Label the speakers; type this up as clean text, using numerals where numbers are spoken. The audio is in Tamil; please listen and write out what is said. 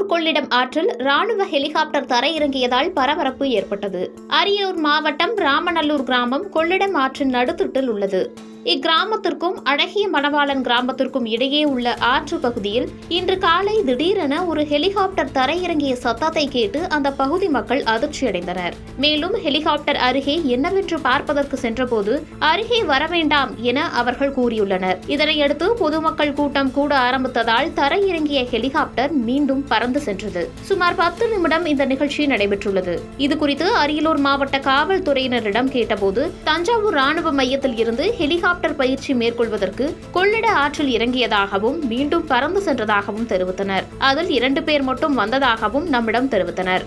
Speaker 1: அரியலூர் கொள்ளிடம் ஆற்றில் ராணுவ ஹெலிகாப்டர் தரையிறங்கியதால் பரபரப்பு ஏற்பட்டது. அரியலூர் மாவட்டம் ராமநல்லூர் கிராமம் கொள்ளிடம் ஆற்றின் நடுத்திட்டில் உள்ளது. இக்கிராமத்திற்கும் அழகிய மணவாளன் கிராமத்திற்கும் இடையே உள்ள ஆற்று பகுதியில் இன்று காலை திடீரென ஒரு ஹெலிகாப்டர் தரையிறங்கிய சத்தத்தை கேட்டு அந்த பகுதி மக்கள் அதிர்ச்சியடைந்தனர். மேலும் ஹெலிகாப்டர் அருகே என்னவென்று பார்ப்பதற்கு சென்றபோது அருகே வரவேண்டாம் என அவர்கள் கூறியுள்ளனர். இதனையடுத்து பொதுமக்கள் கூட்டம் கூட ஆரம்பித்ததால் தரையிறங்கிய ஹெலிகாப்டர் மீண்டும் பறந்து சென்றது. சுமார் 10 நிமிடம் இந்த நிகழ்ச்சி நடைபெற்றுள்ளது. இதுகுறித்து அரியலூர் மாவட்ட காவல்துறையினரிடம் கேட்டபோது தஞ்சாவூர் ராணுவ மையத்தில் இருந்து ஹெலிகாப்டர் பயிற்சி மேற்கொள்வதற்கு கொள்ளிட ஆற்றில் இறங்கியதாகவும் மீண்டும் பறந்து சென்றதாகவும் தெரிவித்தனர். அதில் 2 பேர் மட்டும் வந்ததாகவும் நம்மிடம் தெரிவித்தனர்.